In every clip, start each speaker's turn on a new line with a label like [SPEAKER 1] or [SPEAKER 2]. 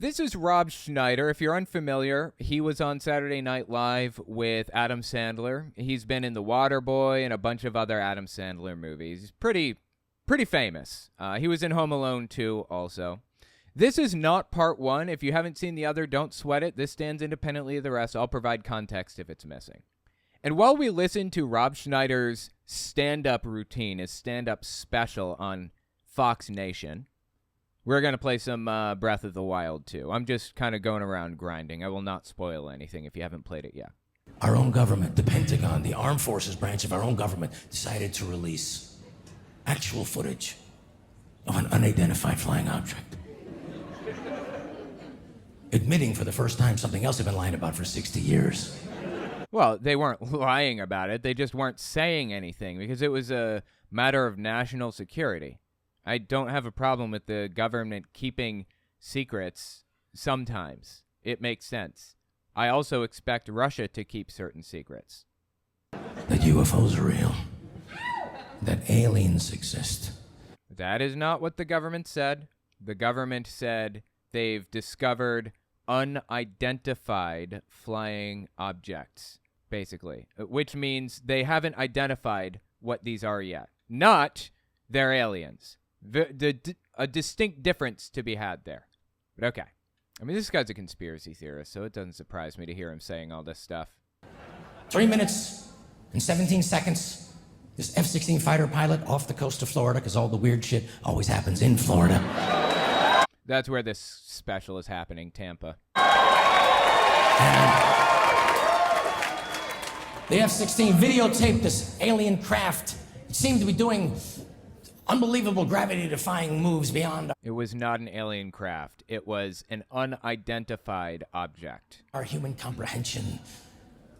[SPEAKER 1] This is Rob Schneider. If you're unfamiliar, he was on Saturday Night Live with Adam Sandler. He's been in The Waterboy and a bunch of other Adam Sandler movies. He's pretty famous. He was in Home Alone 2 also. This is not part one. If you haven't seen the other, don't sweat it. This stands independently of the rest. I'll provide context if it's missing. And while we listen to Rob Schneider's stand-up routine, his stand-up special on Fox Nation, we're going to play some Breath of the Wild, too. I'm just kind of going around grinding. I will not spoil anything if you haven't played it yet.
[SPEAKER 2] Our own government, the Pentagon, the armed forces branch of our own government, decided to release actual footage of an unidentified flying object. Admitting for the first time something else they've been lying about for 60 years.
[SPEAKER 1] Well, they weren't lying about it. They just weren't saying anything because it was a matter of national security. I don't have a problem with the government keeping secrets sometimes. It makes sense. I also expect Russia to keep certain secrets.
[SPEAKER 2] That UFOs are real. That aliens exist.
[SPEAKER 1] That is not what the government said. The government said they've discovered unidentified flying objects, basically, which means they haven't identified what these are yet. Not they're aliens. A distinct difference to be had there. But okay. I mean, this guy's a conspiracy theorist, so it doesn't surprise me to hear him saying all this stuff.
[SPEAKER 2] 3 minutes and 17 seconds. This F-16 fighter pilot off the coast of Florida, because all the weird shit always happens in Florida.
[SPEAKER 1] That's where this special is happening, Tampa.
[SPEAKER 2] And the F-16 videotaped this alien craft. It seemed to be doing unbelievable gravity-defying moves beyond
[SPEAKER 1] It was not an alien craft. It was an unidentified object.
[SPEAKER 2] our human comprehension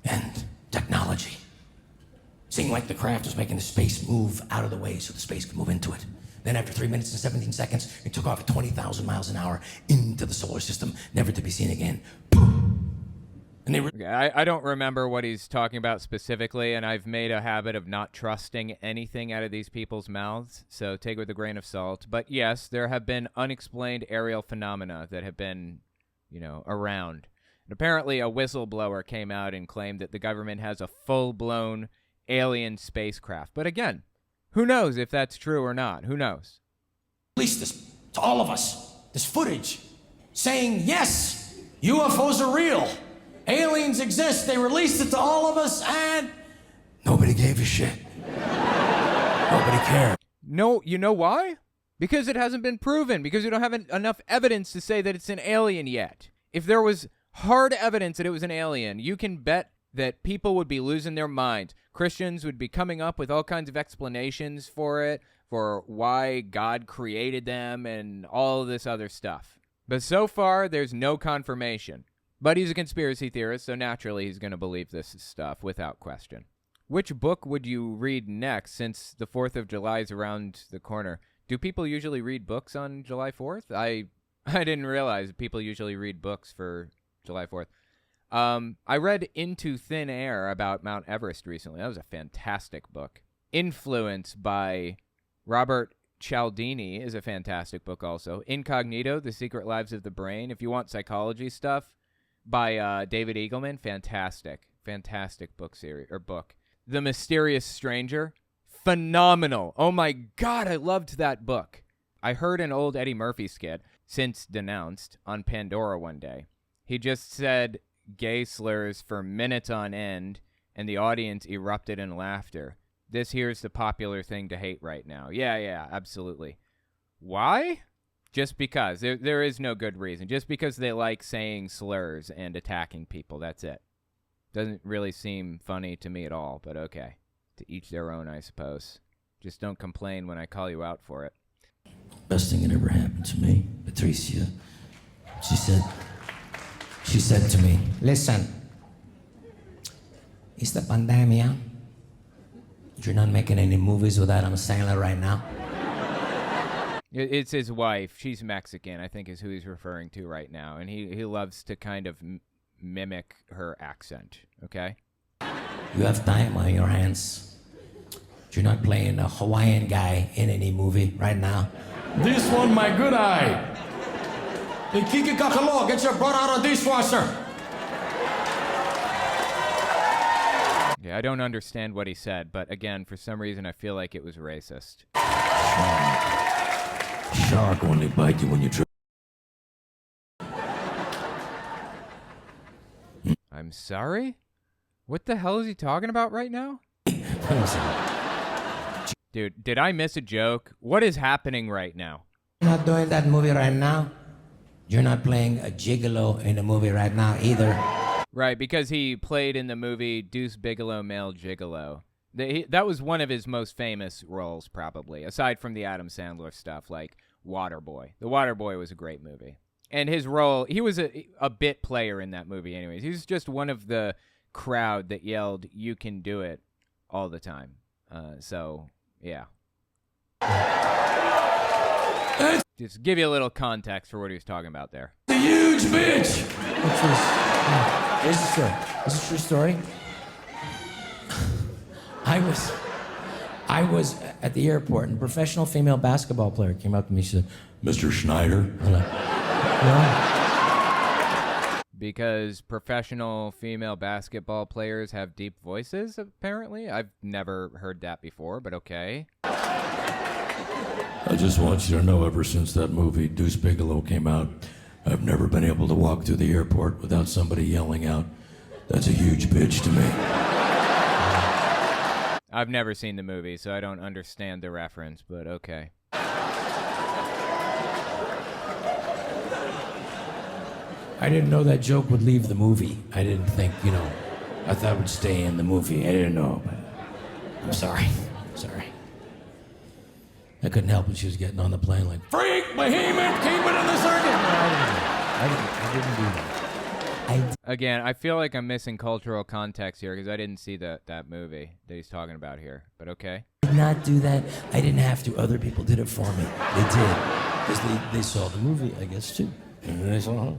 [SPEAKER 2] and technology. Seemed like the craft was making the space move out of the way so the space could move into it. Then after 3 minutes and 17 seconds, it took off at 20,000 miles an hour into the solar system, never to be seen again. Boom! And they
[SPEAKER 1] I don't remember what he's talking about specifically, and I've made a habit of not trusting anything out of these people's mouths, so take it with a grain of salt. But yes, there have been unexplained aerial phenomena that have been, around. And apparently a whistleblower came out and claimed that the government has a full-blown alien spacecraft. But again, who knows if that's true or not? Who knows?
[SPEAKER 2] released this to all of us, this footage, saying, yes, UFOs are real. Aliens exist. They released it to all of us, and nobody gave a shit. Nobody cared.
[SPEAKER 1] No, you know why? Because it hasn't been proven. Because we don't have enough evidence to say that it's an alien yet. If there was hard evidence that it was an alien, you can bet that people would be losing their minds. Christians would be coming up with all kinds of explanations for it, for why God created them and all this other stuff. But so far, there's no confirmation. But he's a conspiracy theorist, so naturally he's going to believe this stuff without question. Which book would you read next, since the 4th of July is around the corner? Do people usually read books on July 4th? I didn't realize people usually read books for July 4th. I read Into Thin Air about Mount Everest recently. That was a fantastic book. Influence by Robert Cialdini is a fantastic book also. Incognito, The Secret Lives of the Brain. If you want psychology stuff, by David Eagleman. Fantastic book series or book. The Mysterious Stranger. Phenomenal. Oh my God, I loved that book. I heard an old Eddie Murphy skit, since denounced, on Pandora one day. He just said gay slurs for minutes on end, and the audience erupted in laughter. This here's the popular thing to hate right now. Yeah, absolutely. Why? Just because. There is no good reason. Just because they like saying slurs and attacking people, that's it. Doesn't really seem funny to me at all, but okay. To each their own, I suppose. Just don't complain when I call you out for it.
[SPEAKER 2] Best thing that ever happened to me, Patricia. She said to me, listen, it's the pandemia. You're not making any movies with Adam Sandler right now.
[SPEAKER 1] It's his wife. She's Mexican, I think is who he's referring to right now. And he loves to kind of mimic her accent, okay?
[SPEAKER 2] You have time on your hands. You're not playing a Hawaiian guy in any movie right now. This one, my good eye. Hey, Kiki Kakalo, get your butt out of the dishwasher.
[SPEAKER 1] Yeah, I don't understand what he said, but again, for some reason, I feel like it was racist.
[SPEAKER 2] Shark only bite you when you try.
[SPEAKER 1] I'm sorry? What the hell is he talking about right now? Dude, did I miss a joke? What is happening right now?
[SPEAKER 2] You're not doing that movie right now. You're not playing a gigolo in the movie right now either.
[SPEAKER 1] Right, because he played in the movie Deuce Bigalow, Male Gigolo. That was one of his most famous roles, probably, aside from the Adam Sandler stuff like Waterboy. The Waterboy was a great movie. And his role, he was a bit player in that movie anyways. He was just one of the crowd that yelled, "You can do it," all the time. So, yeah. Just give you a little context for what he was talking about there.
[SPEAKER 2] The huge bitch! Here's the story. This is a true story. I was at the airport, and a professional female basketball player came up to me. She said, "Mr. Schneider." I'm like, "Yeah."
[SPEAKER 1] Because professional female basketball players have deep voices, apparently. I've never heard that before, but okay.
[SPEAKER 2] I just want you to know, ever since that movie Deuce Bigalow came out, I've never been able to walk through the airport without somebody yelling out, "That's a huge bitch" to me.
[SPEAKER 1] I've never seen the movie, so I don't understand the reference, but okay.
[SPEAKER 2] I didn't know that joke would leave the movie. I didn't think, I thought it would stay in the movie. I didn't know, but I'm sorry. Sorry. I couldn't help it. She was getting on the plane like, "Freak, behemoth, keep it in the circuit." No, I didn't do that.
[SPEAKER 1] Again, I feel like I'm missing cultural context here because I didn't see that movie that he's talking about here, but okay.
[SPEAKER 2] I did not do that. I didn't have to. Other people did it for me. They did. Because they saw the movie, I guess, too. And they saw it.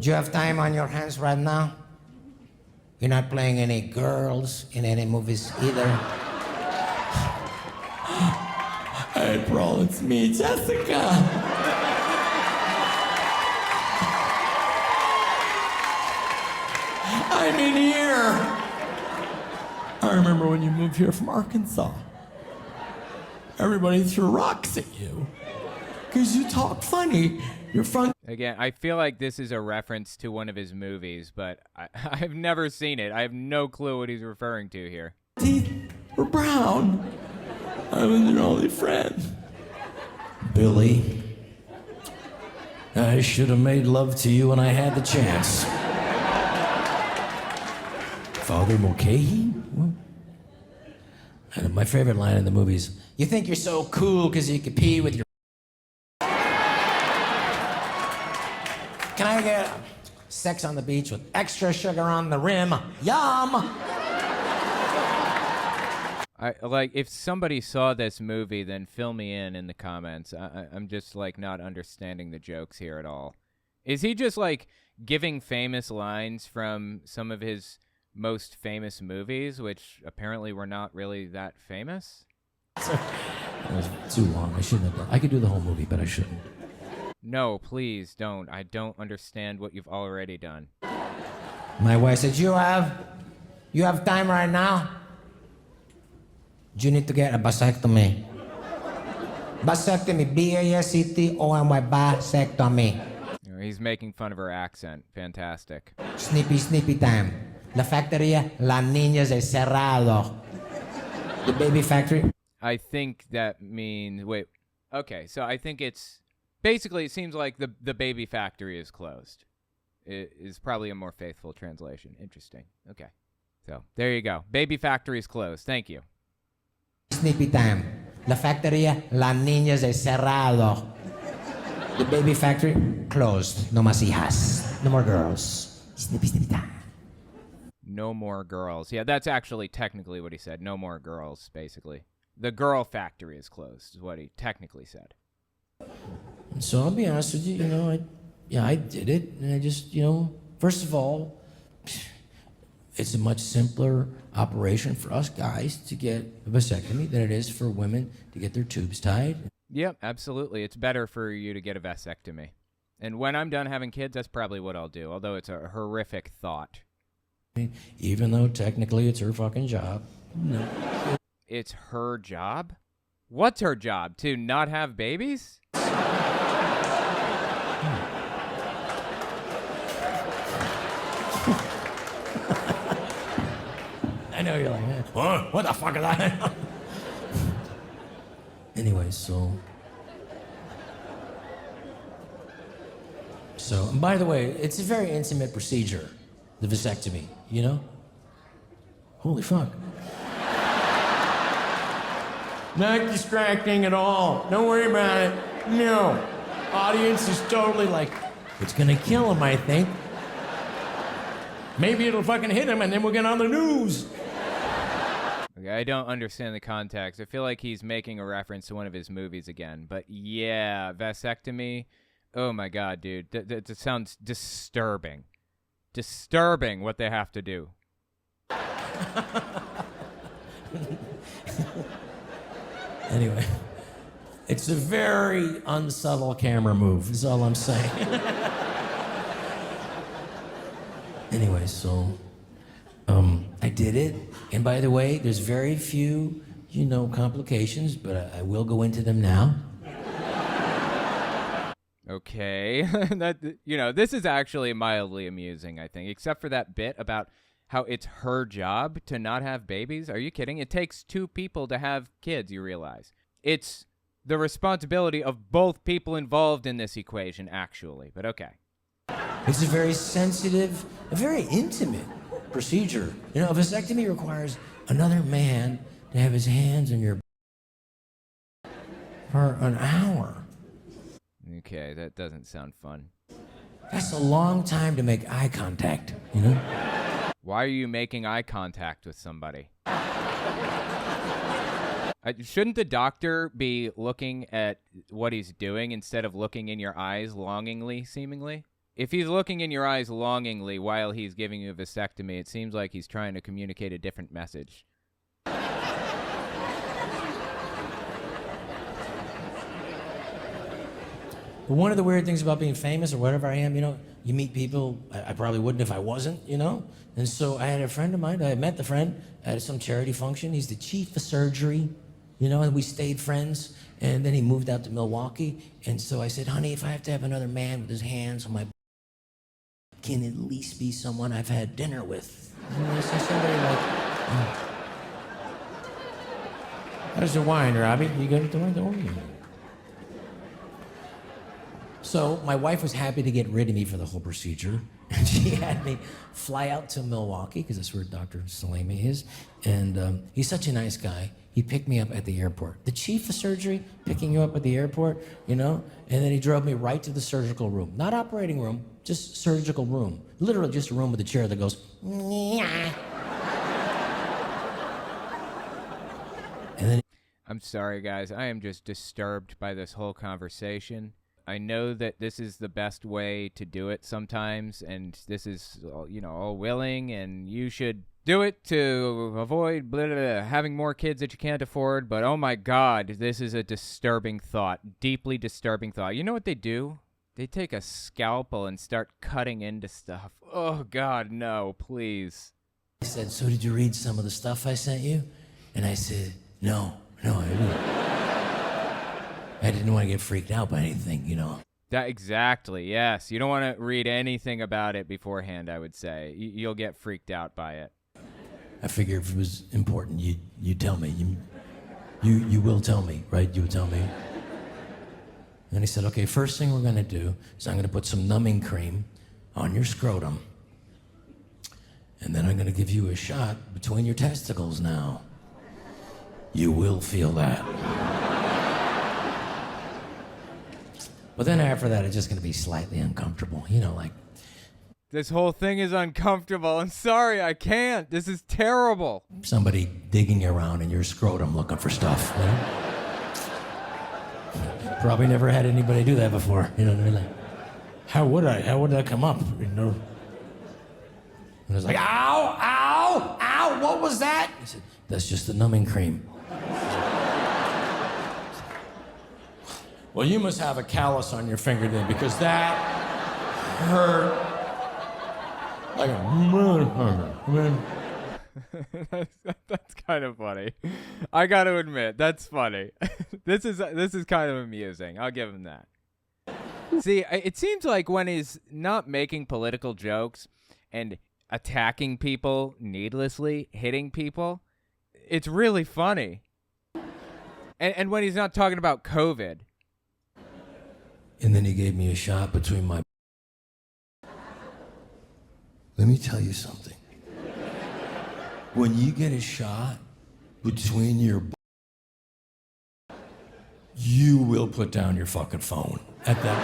[SPEAKER 2] Do you have time on your hands right now? You're not playing any girls in any movies either? Hey, bro, it's me, Jessica. I'm in here. I remember when you moved here from Arkansas. Everybody threw rocks at you because you talk funny. You're fun.
[SPEAKER 1] Again, I feel like this is a reference to one of his movies, but I've never seen it. I have no clue what he's referring to here.
[SPEAKER 2] Teeth were brown. I was your only friend. Billy, I should have made love to you when I had the chance. Father Mulcahy? And my favorite line in the movie is, "You think you're so cool because you can pee with your..." Can I get sex on the beach with extra sugar on the rim? Yum!
[SPEAKER 1] If somebody saw this movie, then fill me in the comments. I'm just not understanding the jokes here at all. Is he just giving famous lines from some of his most famous movies, which apparently were not really that famous?
[SPEAKER 2] It was too long. I shouldn't have done. I could do the whole movie, but I shouldn't.
[SPEAKER 1] No, please don't. I don't understand what you've already done.
[SPEAKER 2] My wife said, you have time right now? You need to get a vasectomy. Vasectomy, B-A-S-E-T-O-M-Y, vasectomy.
[SPEAKER 1] He's making fun of her accent. Fantastic.
[SPEAKER 2] Snippy time. La factoría, la niñas es cerrado. The baby factory.
[SPEAKER 1] I think that means... Wait. Okay, so I think it's... Basically, it seems like the baby factory is closed. It is probably a more faithful translation. Interesting. Okay. So, there you go. Baby factory is closed. Thank you.
[SPEAKER 2] Snippy time. La factoría, la niñas es cerrado. The baby factory, closed. No más hijas. No more girls. Snippy time.
[SPEAKER 1] No more girls. Yeah, that's actually technically what he said. No more girls, basically. The girl factory is closed, is what he technically said.
[SPEAKER 2] So I'll be honest with you, I did it. And I just, first of all, it's a much simpler operation for us guys to get a vasectomy than it is for women to get their tubes tied.
[SPEAKER 1] Yep, absolutely. It's better for you to get a vasectomy. And when I'm done having kids, that's probably what I'll do, although it's a horrific thought.
[SPEAKER 2] Even though technically it's her fucking job. No.
[SPEAKER 1] It's her job? What's her job? To not have babies?
[SPEAKER 2] I know you're like, what the fuck is that? Anyway, so, and by the way, it's a very intimate procedure, the vasectomy, you know? Holy fuck. Not distracting at all. Don't worry about it. No. Audience is totally like, it's gonna kill him, I think. Maybe it'll fucking hit him and then we'll get on the news.
[SPEAKER 1] Okay, I don't understand the context. I feel like he's making a reference to one of his movies again. But yeah, vasectomy. Oh my God, dude. That sounds disturbing. Disturbing what they have to do.
[SPEAKER 2] Anyway, it's a very unsubtle camera move, is all I'm saying. Anyway, so, I did it. And by the way, there's very few, complications, but I will go into them now.
[SPEAKER 1] Okay. This is actually mildly amusing, I think, except for that bit about how it's her job to not have babies. Are you kidding? It takes two people to have kids, you realize. It's the responsibility of both people involved in this equation, actually, but okay.
[SPEAKER 2] It's a very sensitive, a very intimate procedure. A vasectomy requires another man to have his hands in your for an hour.
[SPEAKER 1] Okay, that doesn't sound fun.
[SPEAKER 2] That's a long time to make eye contact,
[SPEAKER 1] Why are you making eye contact with somebody? Shouldn't the doctor be looking at what he's doing instead of looking in your eyes longingly, seemingly? If he's looking in your eyes longingly while he's giving you a vasectomy, it seems like he's trying to communicate a different message.
[SPEAKER 2] But one of the weird things about being famous or whatever I am, you meet people I probably wouldn't if I wasn't, And so I had a friend of mine, I met the friend at some charity function. He's the chief of surgery, and we stayed friends. And then he moved out to Milwaukee. And so I said, honey, if I have to have another man with his hands on my can at least be someone I've had dinner with. So somebody like, how's the wine, Robbie? You got the wine? So my wife was happy to get rid of me for the whole procedure. And she had me fly out to Milwaukee, because that's where Dr. Salami is. And he's such a nice guy. He picked me up at the airport. The chief of surgery picking you up at the airport, and then he drove me right to the surgical room. Not operating room, just surgical room. Literally just a room with a chair that goes, Nyah. And then
[SPEAKER 1] I'm sorry, guys. I am just disturbed by this whole conversation. I know that this is the best way to do it sometimes, and this is, all willing, and you should do it to avoid having more kids that you can't afford, but oh my God, this is a disturbing thought, deeply disturbing thought. You know what they do? They take a scalpel and start cutting into stuff. Oh God, no, please.
[SPEAKER 2] He said, so did you read some of the stuff I sent you? And I said, no, I didn't. I didn't want to get freaked out by anything,
[SPEAKER 1] That exactly, yes. You don't want to read anything about it beforehand, I would say. You'll get freaked out by it.
[SPEAKER 2] I figure if it was important, you'd tell me. You will tell me, right? You would tell me. And he said, okay, first thing we're going to do is I'm going to put some numbing cream on your scrotum. And then I'm going to give you a shot between your testicles now. You will feel that. But then after that, it's just going to be slightly uncomfortable, like.
[SPEAKER 1] This whole thing is uncomfortable. I'm sorry, I can't. This is terrible.
[SPEAKER 2] Somebody digging around in your scrotum looking for stuff, Probably never had anybody do that before, like, how would that come up, And it's like, ow, what was that? He said, that's just the numbing cream. Well, you must have a callus on your finger then, because that hurt like a motherfucker.
[SPEAKER 1] That's kind of funny. I got to admit, that's funny. This is kind of amusing. I'll give him that. See, it seems like when he's not making political jokes and attacking people needlessly, hitting people, it's really funny. And when he's not talking about COVID.
[SPEAKER 2] And then he gave me a shot between my... Let me tell you something. When you get a shot between your... You will put down your fucking phone. At that...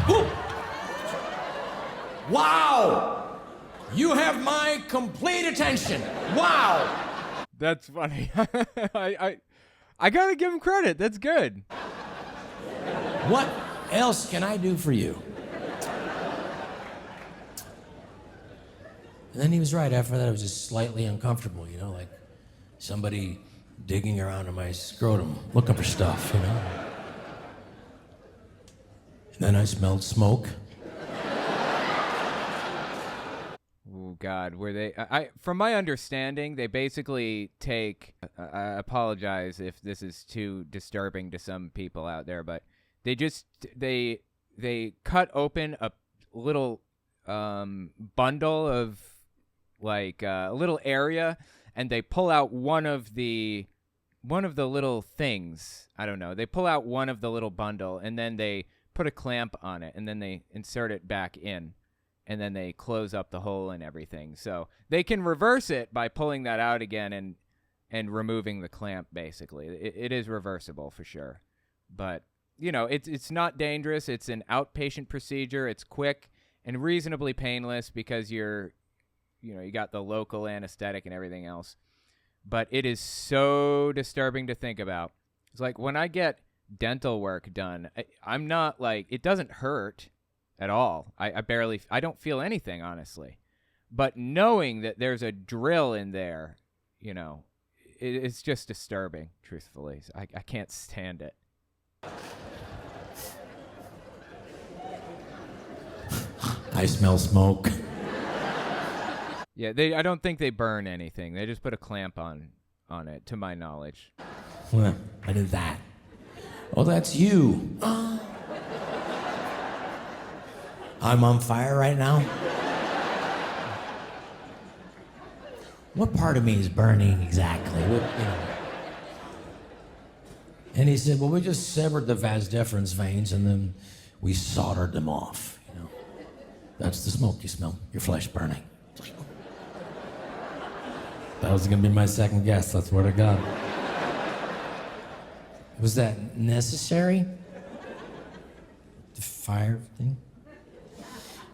[SPEAKER 2] Yeah, you will. Woo! Wow! You have my complete attention. Wow!
[SPEAKER 1] That's funny. I gotta give him credit. That's good.
[SPEAKER 2] What else can I do for you? And then he was right. After that, I was just slightly uncomfortable, you know, like somebody digging around in my scrotum, looking for stuff, you know. And then I smelled smoke.
[SPEAKER 1] Oh God, were they? From my understanding, they basically take. I apologize if this is too disturbing to some people out there, but they cut open a little bundle of like a little area, and they pull out one of the little things. I don't know. They pull out one of the little bundle, and then they put a clamp on it, and then they insert it back in. And then they close up the hole and everything. So they can reverse it by pulling that out again and removing the clamp, basically. It is reversible for sure. But, you know, it's not dangerous. It's an outpatient procedure. It's quick and reasonably painless because you got the local anesthetic and everything else. But it is so disturbing to think about. It's like when I get dental work done, I'm not like, it doesn't hurt at all. I don't feel anything, honestly. But knowing that there's a drill in there, you know, it's just disturbing, truthfully. I can't stand it.
[SPEAKER 2] I smell smoke.
[SPEAKER 1] Yeah, I don't think they burn anything. They just put a clamp on it, to my knowledge.
[SPEAKER 2] Well, I did that. Oh, that's you. I'm on fire right now. What part of me is burning exactly? And he said, well, we just severed the vas deferens veins and then we soldered them off. You know, that's the smoke you smell. Your flesh burning. That was gonna be my second guess. I swear to God. Was that necessary? The fire thing?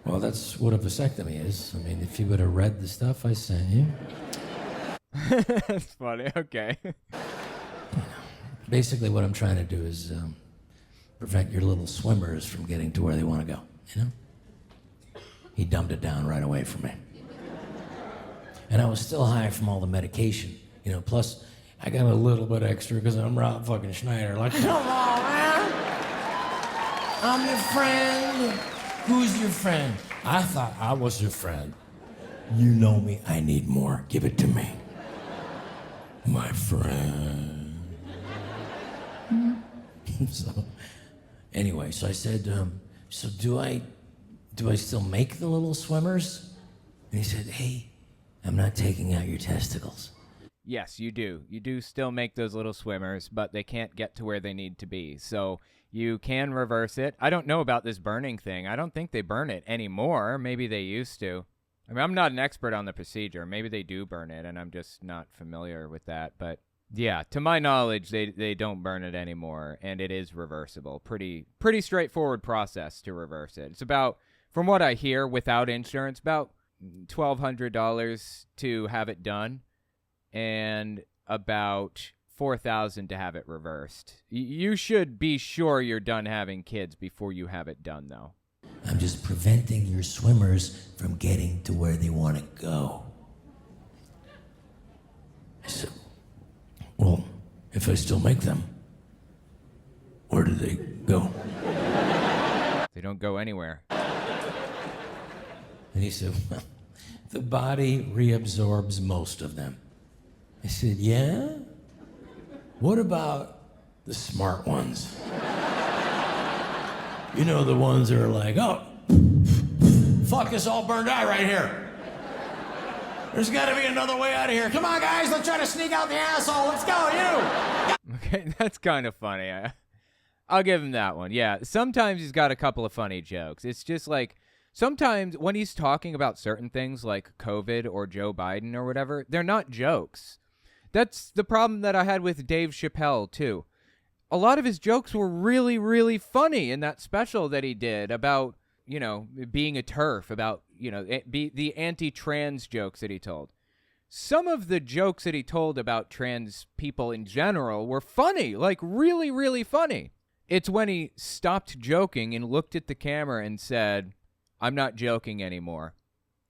[SPEAKER 2] Well, that's what a vasectomy is. I mean, if you would have read the stuff I sent you.
[SPEAKER 1] That's funny. Okay.
[SPEAKER 2] Basically, what I'm trying to do is prevent your little swimmers from getting to where they want to go, you know? He dumped it down right away for me. And I was still high from all the medication, you know, plus I got a little bit extra because I'm Rob fucking Schneider. Like, come on, man. I'm your friend. Who's your friend? I thought I was your friend. You know me. I need more. Give it to me. My friend. So, anyway, so I said, so do I still make the little swimmers? And he said, hey, I'm not taking out your testicles.
[SPEAKER 1] Yes, you do. You do still make those little swimmers, but they can't get to where they need to be. So you can reverse it. I don't know about this burning thing. I don't think they burn it anymore. Maybe they used to. I mean, I'm not an expert on the procedure. Maybe they do burn it, and I'm just not familiar with that. But yeah, to my knowledge, they don't burn it anymore, and it is reversible. Pretty straightforward process to reverse it. It's about, from what I hear, without insurance, about $1,200 to have it done, and about $4,000 to have it reversed. You should be sure you're done having kids before you have it done, though.
[SPEAKER 2] I'm just preventing your swimmers from getting to where they want to go. I said, well, if I still make them, Where did they go?
[SPEAKER 1] They don't go anywhere.
[SPEAKER 2] And he said, well, the body reabsorbs most of them. I said, yeah? What about the smart ones? You know, the ones that are like, oh, fuck, this all burned out right here. There's gotta be another way out of here. Come on, guys, let's try to sneak out the asshole. Let's go, you.
[SPEAKER 1] Okay, that's kind of funny. I'll give him that one. Yeah, sometimes he's got a couple of funny jokes. It's just like, sometimes when he's talking about certain things like COVID or Joe Biden or whatever, they're not jokes. That's the problem that I had with Dave Chappelle, too. A lot of his jokes were really, really funny in that special that he did about, you know, being a TERF, about, you know, the anti-trans jokes that he told. Some of the jokes that he told about trans people in general were funny, like really, really funny. It's when he stopped joking and looked at the camera and said, I'm not joking anymore.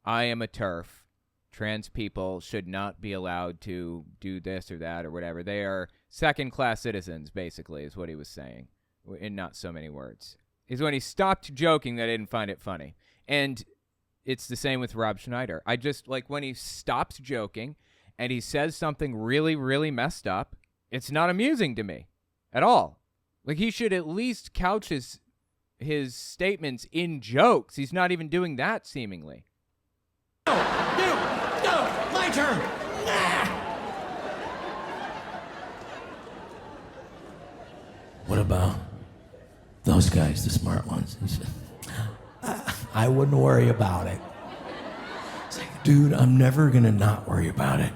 [SPEAKER 1] I am a TERF. Trans people should not be allowed to do this or that or whatever. They are second-class citizens, basically, is what he was saying, in not so many words. Is when he stopped joking that I didn't find it funny. And it's the same with Rob Schneider. I just, like, when he stops joking and he says something really, really messed up, it's not amusing to me at all. Like, he should at least couch his statements in jokes. He's not even doing that, seemingly.
[SPEAKER 2] No, my turn. What about those guys, the smart ones? He said, I wouldn't worry about it. It's like, dude, I'm never gonna not worry about it.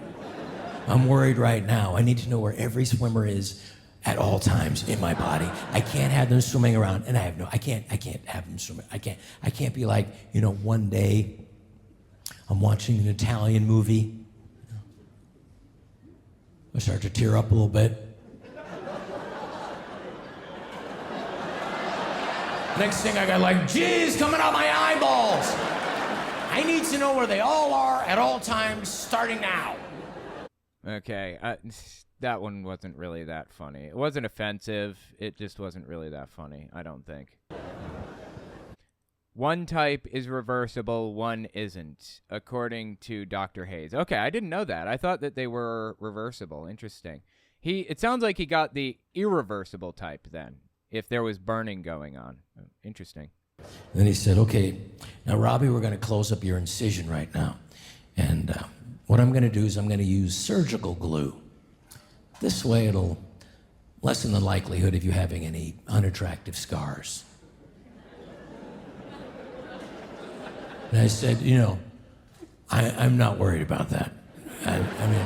[SPEAKER 2] I'm worried right now. I need to know where every swimmer is at all times in my body. I can't have them swimming around, and I can't have them swimming. I can't be like, you know, one day I'm watching an Italian movie. I start to tear up a little bit. Next thing I got like jizz coming out my eyeballs. I need to know where they all are at all times, starting now.
[SPEAKER 1] Okay, that one wasn't really that funny. It wasn't offensive. It just wasn't really that funny, I don't think. One type is reversible, one isn't, according to Dr. Hayes. Okay, I didn't know that. I thought that they were reversible. Interesting. It sounds like he got the irreversible type then, if there was burning going on. Interesting.
[SPEAKER 2] Then he said, okay, now, Robbie, we're going to close up your incision right now. And what I'm going to do is I'm going to use surgical glue. This way it'll lessen the likelihood of you having any unattractive scars. And I said, you know, I'm not worried about that. I mean,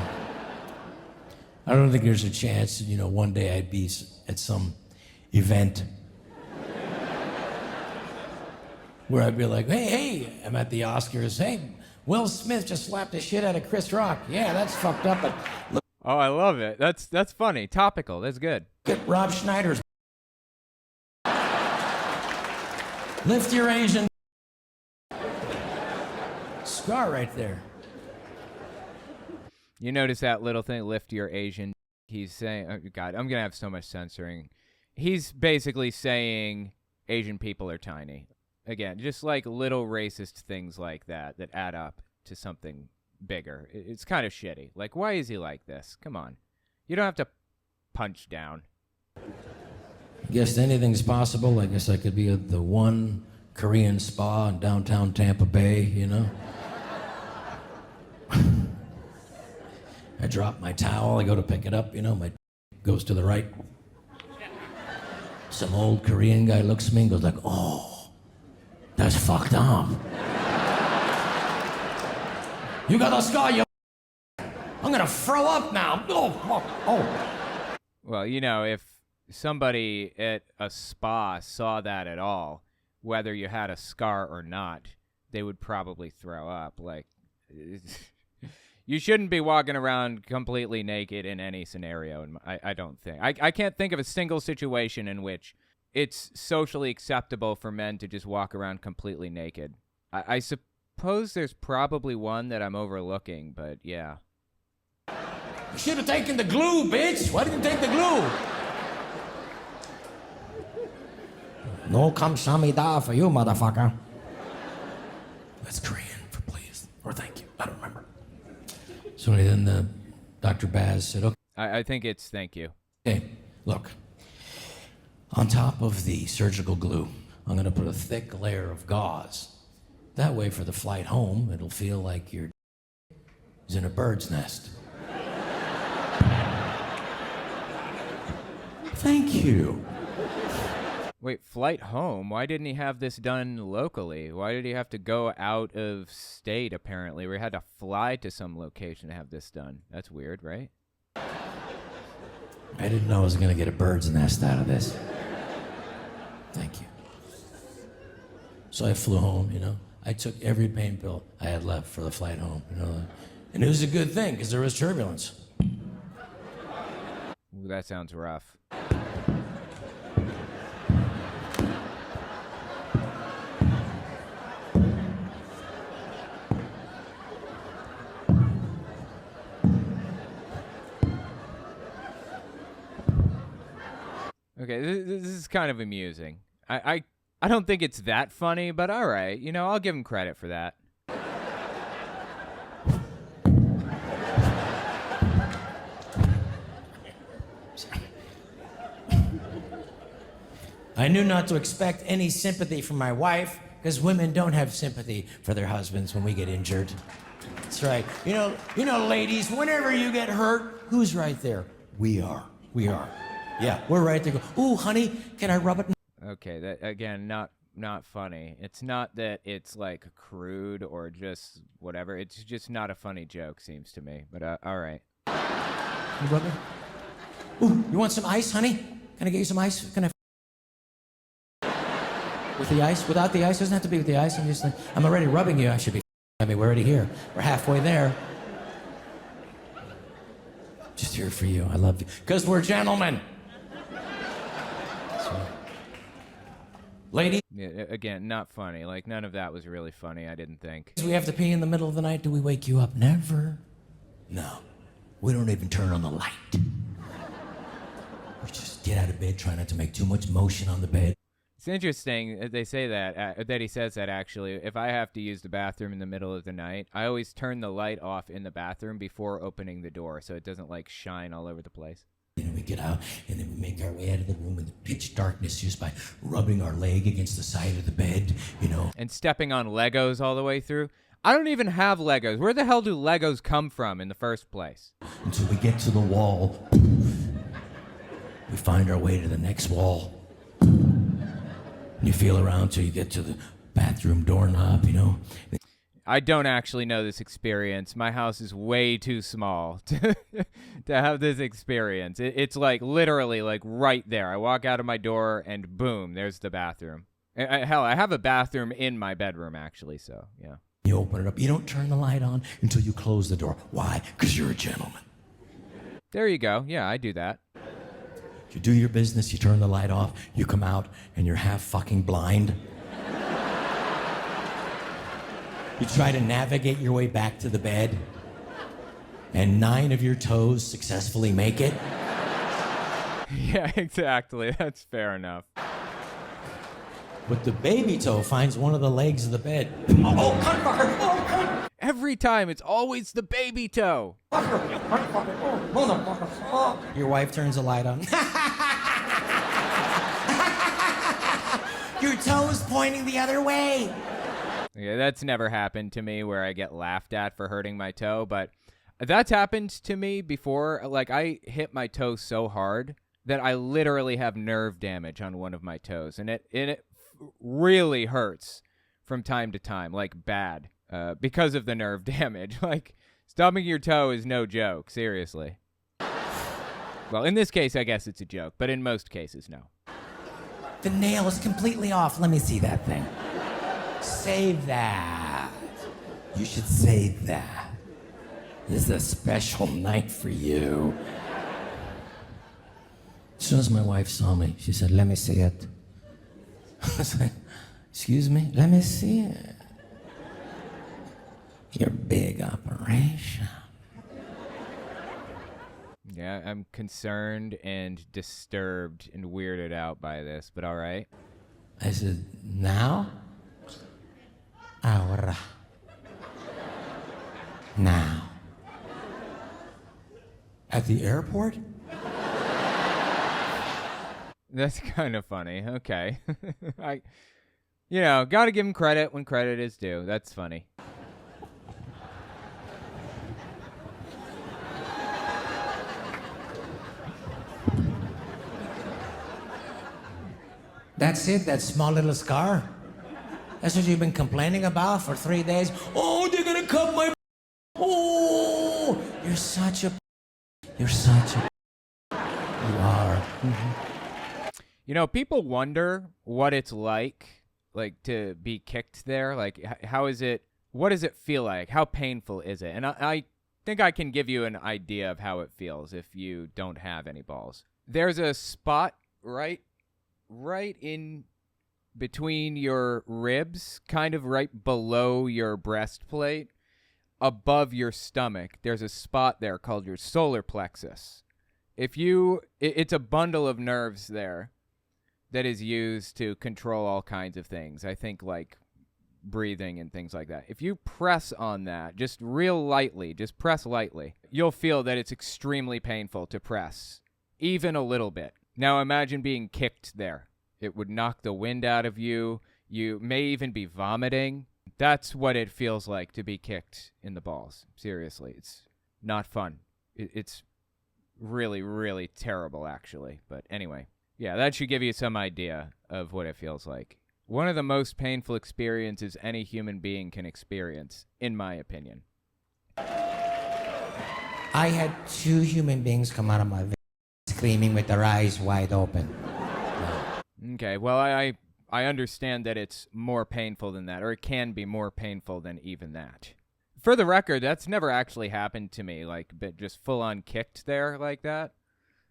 [SPEAKER 2] I don't think there's a chance, you know, one day I'd be at some event where I'd be like, hey, I'm at the Oscars. Hey, Will Smith just slapped the shit out of Chris Rock. Yeah, that's fucked up. But look,
[SPEAKER 1] oh, I love it. That's funny. Topical. That's good.
[SPEAKER 2] at Rob Schneider's. Lift your Asian scar right there.
[SPEAKER 1] You notice that little thing, lift your Asian. He's saying, oh, God, I'm going to have so much censoring. He's basically saying Asian people are tiny. Again, just like little racist things like that add up to something bigger. It's kind of shitty. Like, why is he like this? Come on. You don't have to punch down.
[SPEAKER 2] I guess anything's possible. I guess I could be at the one Korean spa in downtown Tampa Bay, you know? I drop my towel, I go to pick it up, you know, my goes to the right. Some old Korean guy looks at me and goes like, oh, that's fucked up. You got a scar, you I'm gonna throw up now. Oh.
[SPEAKER 1] Well, you know, if somebody at a spa saw that at all, whether you had a scar or not, they would probably throw up. Like, you shouldn't be walking around completely naked in any scenario. I don't think. I can't think of a single situation in which it's socially acceptable for men to just walk around completely naked. I suppose there's probably one that I'm overlooking, but yeah.
[SPEAKER 2] You should have taken the glue, bitch. Why didn't you take the glue? No kamsamida for you, motherfucker. That's Korean for please, or thank you. I don't remember. So then Dr. Baz said, okay.
[SPEAKER 1] I think it's thank you.
[SPEAKER 2] Hey, look. On top of the surgical glue, I'm going to put a thick layer of gauze. That way, for the flight home, it'll feel like you're in a bird's nest. Thank you.
[SPEAKER 1] Wait, flight home? Why didn't he have this done locally? Why did he have to go out of state, apparently? We had to fly to some location to have this done. That's weird, right?
[SPEAKER 2] I didn't know I was going to get a bird's nest out of this. Thank you. So I flew home, you know. I took every pain pill I had left for the flight home, you know. And it was a good thing, because there was turbulence.
[SPEAKER 1] Ooh, that sounds rough. Okay, this is kind of amusing. I don't think it's that funny, but all right. You know, I'll give him credit for that.
[SPEAKER 2] I knew not to expect any sympathy from my wife, because women don't have sympathy for their husbands when we get injured. That's right. You know, ladies, whenever you get hurt, who's right there? We are. We are. Yeah, we're right there. Ooh, honey, can I rub it?
[SPEAKER 1] Okay, that again, not funny. It's not that it's like crude or just whatever. It's just not a funny joke, seems to me. But all right.
[SPEAKER 2] You rub it? Ooh, you want some ice, honey? Can I get you some ice? Can I? With the ice? Without the ice? Doesn't have to be with the ice. I'm already rubbing you. I should be. I mean, we're already here. We're halfway there. Just here for you. I love you. Because we're gentlemen. So, lady?
[SPEAKER 1] Yeah, again, not funny. Like, none of that was really funny, I didn't think.
[SPEAKER 2] We have to pee in the middle of the night. Do we wake you up? Never. No. We don't even turn on the light. We just get out of bed, try not to make too much motion on the bed.
[SPEAKER 1] It's interesting they say that he says that actually. If I have to use the bathroom in the middle of the night, I always turn the light off in the bathroom before opening the door so it doesn't like shine all over the place.
[SPEAKER 2] You know, we get out and then we make our way out of the room in the pitch darkness just by rubbing our leg against the side of the bed, you know.
[SPEAKER 1] And stepping on Legos all the way through. I don't even have Legos. Where the hell do Legos come from in the first place?
[SPEAKER 2] Until we get to the wall, we find our way to the next wall. And you feel around till you get to the bathroom doorknob, you know.
[SPEAKER 1] I don't actually know this experience. My house is way too small to have this experience. It's like literally like right there. I walk out of my door and boom, there's the bathroom. Hell, I have a bathroom in my bedroom actually, so yeah.
[SPEAKER 2] You open it up. You don't turn the light on until you close the door. Why? Because you're a gentleman.
[SPEAKER 1] There you go. Yeah, I do that.
[SPEAKER 2] You do your business, you turn the light off, you come out, and you're half fucking blind. You try to navigate your way back to the bed, and 9 of your toes successfully make it.
[SPEAKER 1] Yeah, exactly. That's fair enough.
[SPEAKER 2] But the baby toe finds one of the legs of the bed. Oh, cunt! Oh, cunt!
[SPEAKER 1] Every time, it's always the baby toe.
[SPEAKER 2] Your wife turns the light on. Your toe's pointing the other way.
[SPEAKER 1] Yeah, that's never happened to me where I get laughed at for hurting my toe, but that's happened to me before. Like, I hit my toe so hard that I literally have nerve damage on one of my toes, and it really hurts from time to time, like bad. Because of the nerve damage. Like, stubbing your toe is no joke, seriously. Well, in this case, I guess it's a joke, but in most cases, no.
[SPEAKER 2] The nail is completely off. Let me see that thing. Save that. You should save that. This is a special night for you. As soon as my wife saw me, she said, "Let me see it." I was like, "Excuse me? Let me see it. Your big operation."
[SPEAKER 1] Yeah, I'm concerned and disturbed and weirded out by this, but all right.
[SPEAKER 2] I said, now? Ahora. Now. At the airport?
[SPEAKER 1] That's kind of funny. Okay. Gotta give him credit when credit is due. That's funny.
[SPEAKER 2] That's it, that small little scar? That's what you've been complaining about for 3 days? Oh, they're gonna cut my... Oh, you're such a... You are.
[SPEAKER 1] Mm-hmm. People wonder what it's like to be kicked there. Like, how is it? What does it feel like? How painful is it? And I think I can give you an idea of how it feels if you don't have any balls. There's a spot right in between your ribs, kind of right below your breastplate, above your stomach. There's a spot there called your solar plexus. It's a bundle of nerves there that is used to control all kinds of things. I think like breathing and things like that. If you press on that, just press lightly, you'll feel that it's extremely painful to press, even a little bit. Now imagine being kicked there. It would knock the wind out of you. You may even be vomiting. That's what it feels like to be kicked in the balls. Seriously, it's not fun. It's really, really terrible, actually. But anyway, yeah, that should give you some idea of what it feels like. One of the most painful experiences any human being can experience, in my opinion.
[SPEAKER 2] I had 2 human beings come out of my screaming with their eyes wide open.
[SPEAKER 1] Okay, well, I understand that it's more painful than that, or it can be more painful than even that. For the record, that's never actually happened to me, just full-on kicked there like that.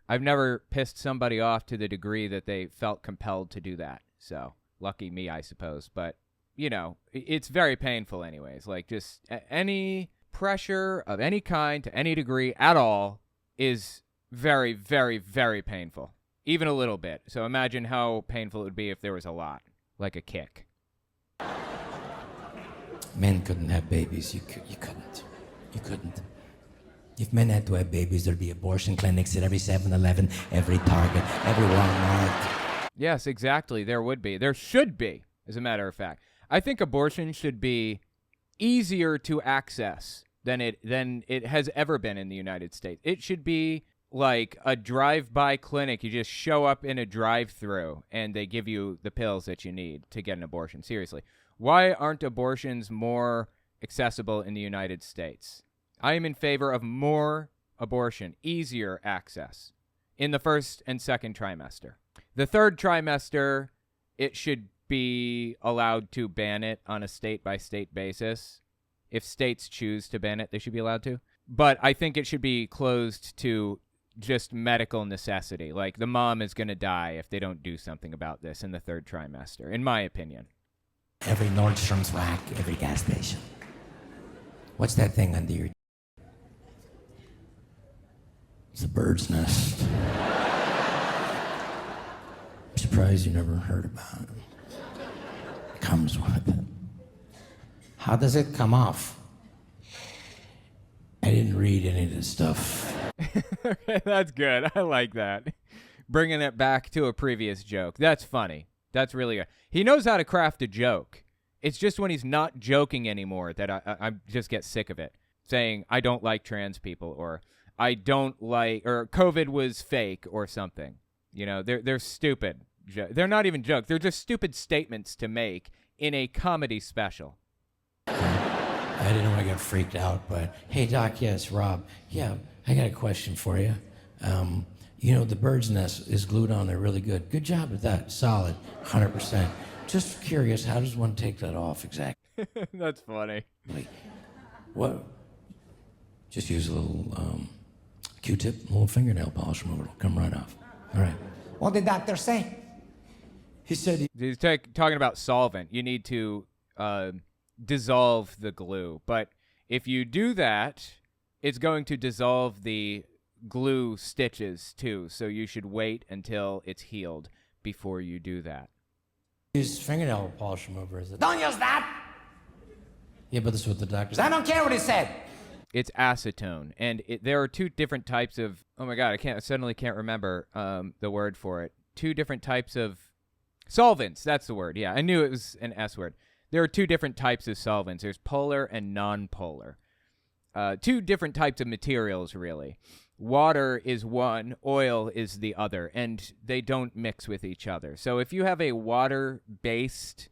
[SPEAKER 1] I've never pissed somebody off to the degree that they felt compelled to do that, so lucky me, I suppose. But, it's very painful anyways. Like, just any pressure of any kind to any degree at all is very, very, very painful. Even a little bit. So imagine how painful it would be if there was a lot, like a kick.
[SPEAKER 2] Men couldn't have babies. You couldn't. You couldn't. If men had to have babies, there'd be abortion clinics at every 7-Eleven, every Target, every Walmart.
[SPEAKER 1] Yes, exactly. There would be. There should be, as a matter of fact. I think abortion should be easier to access than it has ever been in the United States. It should be like a drive-by clinic. You just show up in a drive-thru and they give you the pills that you need to get an abortion. Seriously. Why aren't abortions more accessible in the United States? I am in favor of more abortion, easier access in the first and second trimester. The third trimester, it should be allowed to ban it on a state-by-state basis. If states choose to ban it, they should be allowed to. But I think it should be closed to just medical necessity. Like, the mom is going to die if they don't do something about this in the third trimester, in my opinion.
[SPEAKER 2] Every Nordstrom's rack, every gas station. What's that thing under your... It's a bird's nest. I'm surprised you never heard about it. It comes with it. How does it come off? I didn't read any of this stuff.
[SPEAKER 1] Okay, that's good. I like that. Bringing it back to a previous joke. That's funny. That's really good. He knows how to craft a joke. It's just when he's not joking anymore that I just get sick of it. Saying, I don't like trans people, or I don't like, or COVID was fake, or something. They're stupid. They're not even jokes. They're just stupid statements to make in a comedy special.
[SPEAKER 2] I didn't want to get freaked out, but hey, Doc, yes, Rob. Yeah, I got a question for you. The bird's nest is glued on there really good. Good job with that. Solid, 100%. Just curious, how does one take that off exactly?
[SPEAKER 1] That's funny.
[SPEAKER 2] Like, what? Just use a little Q-tip, a little fingernail polish remover. It'll come right off. All right. What did the doctor say? He said...
[SPEAKER 1] He's talking about solvent. You need to dissolve the glue. But if you do that, it's going to dissolve the glue stitches too. So you should wait until it's healed before you do that.
[SPEAKER 2] Use fingernail polish remover. Don't use that! Yeah, but this is what the doctor said. I don't care what he said!
[SPEAKER 1] It's acetone, and there are two different types of. Oh my God, I suddenly can't remember the word for it. Two different types of solvents. That's the word. Yeah, I knew it was an S word. There are two different types of solvents. There's polar and non-polar. Two different types of materials, really. Water is one, oil is the other, and they don't mix with each other. So if you have a water-based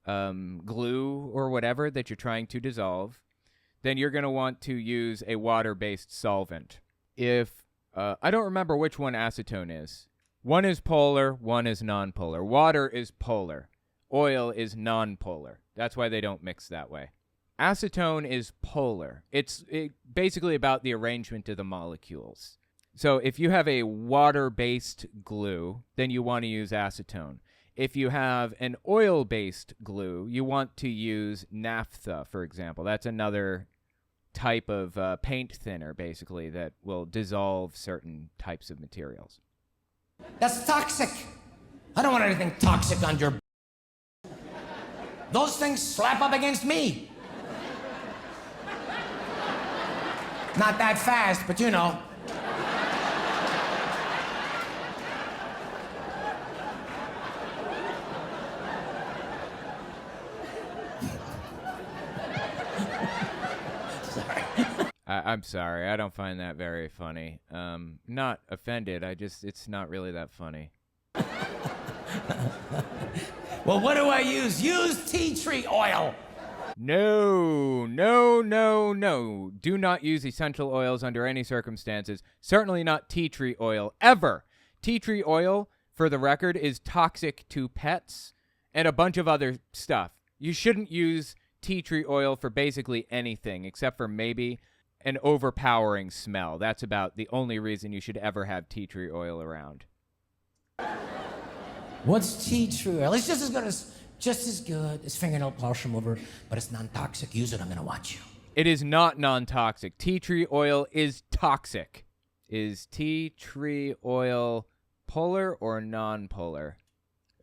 [SPEAKER 1] glue or whatever that you're trying to dissolve, then you're going to want to use a water-based solvent. If I don't remember which one acetone is. One is polar, one is non-polar. Water is polar. Oil is non-polar. That's why they don't mix that way. Acetone is polar. It's basically about the arrangement of the molecules. So if you have a water-based glue, then you want to use acetone. If you have an oil-based glue, you want to use naphtha, for example. That's another type of paint thinner, basically, that will dissolve certain types of materials.
[SPEAKER 2] That's toxic. I don't want anything toxic on your... Those things slap up against me. Not that fast, but you know.
[SPEAKER 1] I'm sorry. I don't find that very funny. Not offended. It's not really that funny.
[SPEAKER 2] Well, what do I use? Use tea tree oil.
[SPEAKER 1] No. Do not use essential oils under any circumstances. Certainly not tea tree oil, ever. Tea tree oil, for the record, is toxic to pets and a bunch of other stuff. You shouldn't use tea tree oil for basically anything, except for maybe an overpowering smell. That's about the only reason you should ever have tea tree oil around.
[SPEAKER 2] What's tea tree oil? It's just as good as fingernail polish remover, but it's non-toxic. Use it, I'm gonna watch you.
[SPEAKER 1] It is not non-toxic. Tea tree oil is toxic. Is tea tree oil polar or non-polar?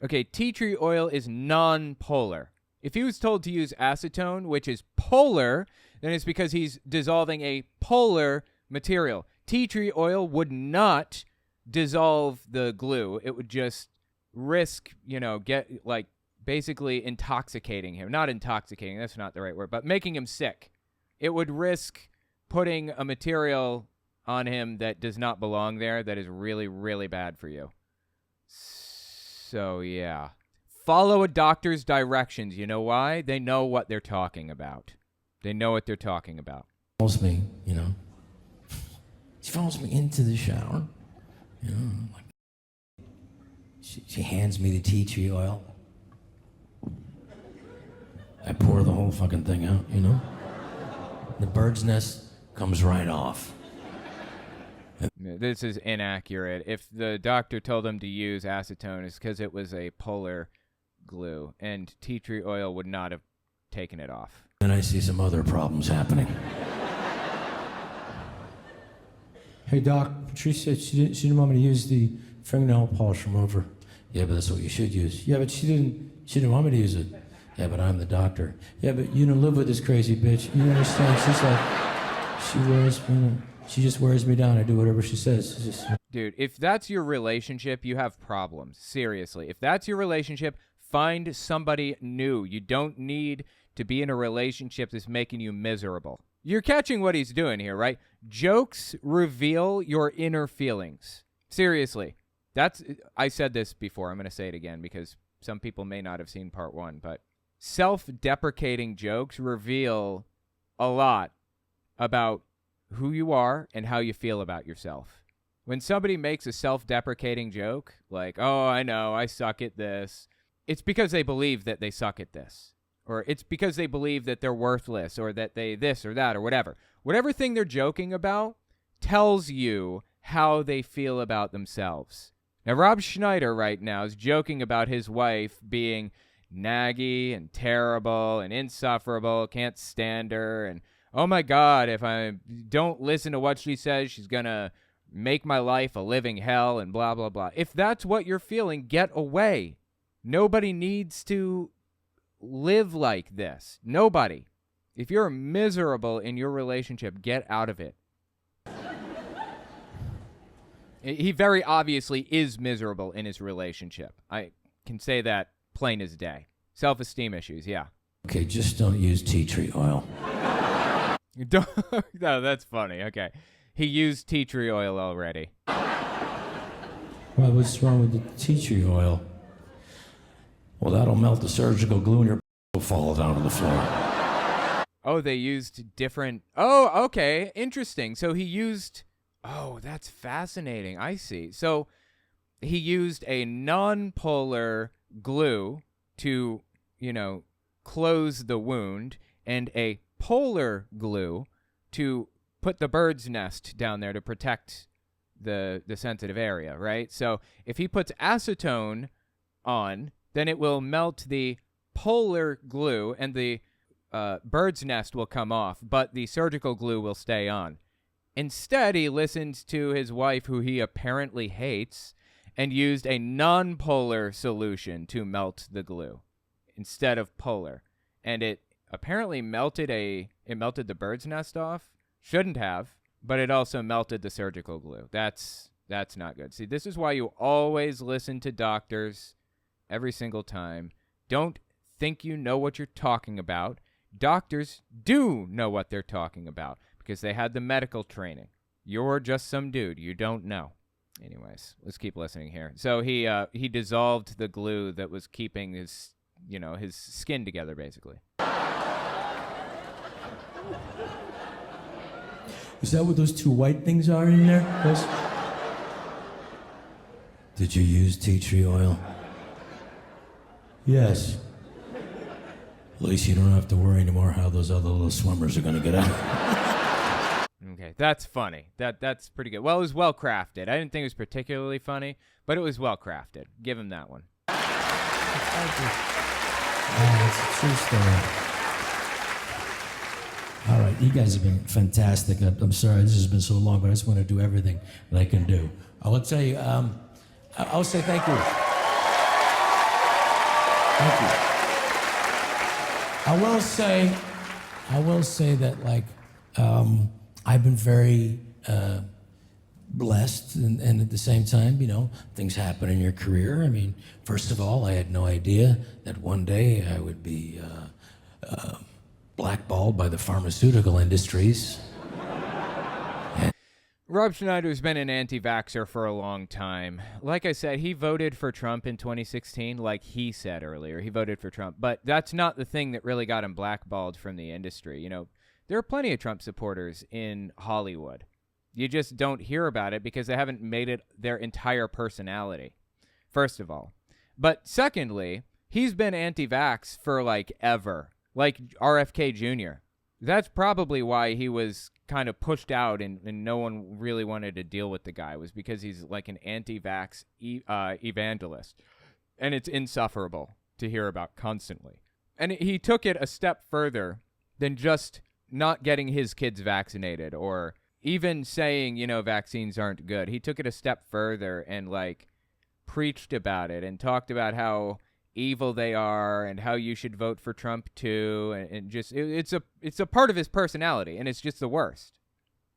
[SPEAKER 1] Okay, tea tree oil is non-polar. If he was told to use acetone, which is polar, then it's because he's dissolving a polar material. Tea tree oil would not dissolve the glue. It would just risk, basically intoxicating him. Not intoxicating, that's not the right word, but making him sick. It would risk putting a material on him that does not belong there, that is really, really bad for you. So, yeah. Follow a doctor's directions. You know why? They know what they're talking about. They know what they're talking about.
[SPEAKER 2] Follows me, She follows me into the shower, like she hands me the tea tree oil. I pour the whole fucking thing out, The bird's nest comes right off.
[SPEAKER 1] This is inaccurate. If the doctor told him to use acetone, it's because it was a polar glue, and tea tree oil would not have taken it off.
[SPEAKER 2] Then I see some other problems happening. Hey, Doc, Patrice said she didn't want me to use the fingernail polish remover. Yeah, but that's what you should use. Yeah, but she didn't want me to use it. Yeah, but I'm the doctor. Yeah, but you don't live with this crazy bitch. You understand? She just wears me down. I do whatever she says.
[SPEAKER 1] Dude, if that's your relationship, you have problems. Seriously. If that's your relationship, find somebody new. You don't need to be in a relationship that's making you miserable. You're catching what he's doing here, right? Jokes reveal your inner feelings. Seriously. I said this before. I'm going to say it again because some people may not have seen part one, but self-deprecating jokes reveal a lot about who you are and how you feel about yourself. When somebody makes a self-deprecating joke, like, oh, I know, I suck at this, it's because they believe that they suck at this. Or it's because they believe that they're worthless or that they this or that or whatever. Whatever thing they're joking about tells you how they feel about themselves. Now, Rob Schneider right now is joking about his wife being naggy and terrible and insufferable, can't stand her, and oh my God, if I don't listen to what she says, she's going to make my life a living hell and blah, blah, blah. If that's what you're feeling, get away. Nobody needs to live like this. Nobody. If you're miserable in your relationship, get out of it. He very obviously is miserable in his relationship. I can say that plain as day. Self-esteem issues, yeah.
[SPEAKER 2] Okay, just don't use tea tree oil.
[SPEAKER 1] No, that's funny. Okay. He used tea tree oil already.
[SPEAKER 2] Well, what's wrong with the tea tree oil? Well, that'll melt the surgical glue and your will fall down to the floor.
[SPEAKER 1] Oh, they used different... Oh, okay. Interesting. So he used... Oh, that's fascinating. I see. So he used a non-polar glue to, close the wound, and a polar glue to put the bird's nest down there to protect the sensitive area, right? So if he puts acetone on, then it will melt the polar glue and the bird's nest will come off, but the surgical glue will stay on. Instead, he listened to his wife, who he apparently hates, and used a non-polar solution to melt the glue instead of polar. And it apparently melted the bird's nest off. Shouldn't have, but it also melted the surgical glue. That's not good. See, this is why you always listen to doctors every single time. Don't think you know what you're talking about. Doctors do know what they're talking about because they had the medical training. You're just some dude. You don't know. Anyways, let's keep listening here. So he dissolved the glue that was keeping his skin together, basically.
[SPEAKER 2] Is that what those two white things are in there? Those? Did you use tea tree oil? Yes. At least you don't have to worry anymore how those other little swimmers are going to get out.
[SPEAKER 1] Okay, that's funny. That's pretty good. Well, it was well crafted. I didn't think it was particularly funny, but it was well crafted. Give him that one.
[SPEAKER 2] Thank you. It's a true story. All right, you guys have been fantastic. I'm sorry this has been so long, but I just want to do everything that I can do. I will tell you, I'll say thank you. Thank you. I will say that, like, I've been very blessed, and at the same time, things happen in your career. I mean, first of all, I had no idea that one day I would be blackballed by the pharmaceutical industries.
[SPEAKER 1] Rob Schneider's been an anti-vaxxer for a long time. Like I said, he voted for Trump in 2016, like he said earlier. He voted for Trump, but that's not the thing that really got him blackballed from the industry. There are plenty of Trump supporters in Hollywood. You just don't hear about it because they haven't made it their entire personality, first of all. But secondly, he's been anti-vax for, ever. Like RFK Jr. That's probably why he was kind of pushed out and no one really wanted to deal with the guy, was because he's like an anti-vax evangelist. And it's insufferable to hear about constantly. And he took it a step further than just not getting his kids vaccinated or even saying, vaccines aren't good. He took it a step further and preached about it and talked about how evil they are and how you should vote for Trump too, and just it's a part of his personality, and it's just the worst.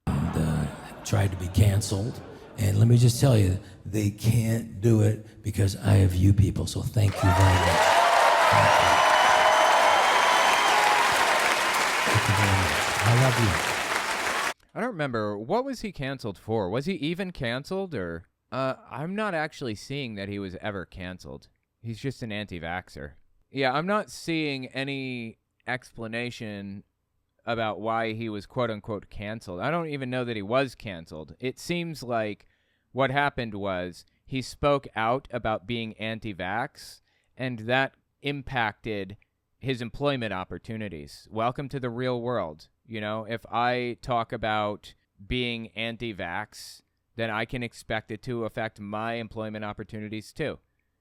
[SPEAKER 2] And tried to be canceled, and let me just tell you, they can't do it because I have you people. So thank you very much. Thank you very much. I love you.
[SPEAKER 1] I don't remember, what was he canceled for? Was he even canceled, or I'm not actually seeing that he was ever canceled. He's just an anti-vaxxer. Yeah, I'm not seeing any explanation about why he was quote-unquote canceled. I don't even know that he was canceled. It seems like what happened was he spoke out about being anti-vax, and that impacted his employment opportunities. Welcome to the real world. If I talk about being anti-vax, then I can expect it to affect my employment opportunities too.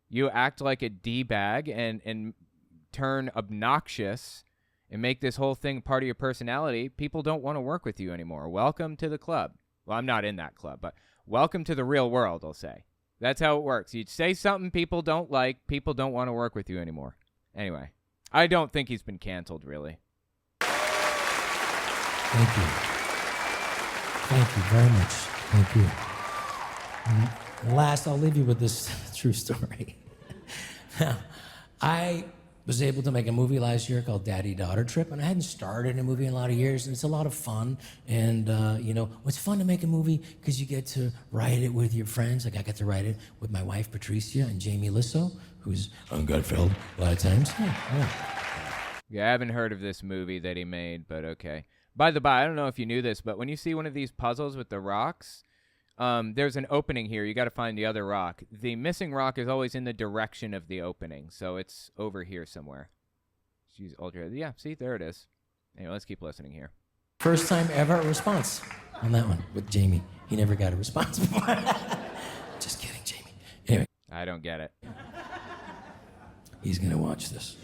[SPEAKER 1] You act like a D-bag and turn obnoxious and make this whole thing part of your personality, people don't want to work with you anymore. Welcome to the club. Well, I'm not in that club, but welcome to the real world, I'll say. That's how it works. You say something people don't like, people don't want to work with you anymore. Anyway, I don't think he's been canceled, really.
[SPEAKER 2] Thank you. Thank you very much. Thank you. And last, I'll leave you with this true story. I was able to make a movie last year called Daddy-Daughter Trip, and I hadn't started a movie in a lot of years, and it's a lot of fun. And, it's fun to make a movie because you get to write it with your friends. Like, I got to write it with my wife, Patricia, and Jamie Lissow, who's on Gutfeld a lot of times.
[SPEAKER 1] Yeah, I haven't heard of this movie that he made, but okay. By the by, I don't know if you knew this, but when you see one of these puzzles with the rocks, there's an opening here. You got to find the other rock. The missing rock is always in the direction of the opening, so it's over here somewhere. Use ultra. Yeah, see, there it is. Anyway, let's keep listening here.
[SPEAKER 2] First time ever a response on that one with Jamie. He never got a response before. Just kidding, Jamie. Anyway.
[SPEAKER 1] I don't get it.
[SPEAKER 2] He's going to watch this.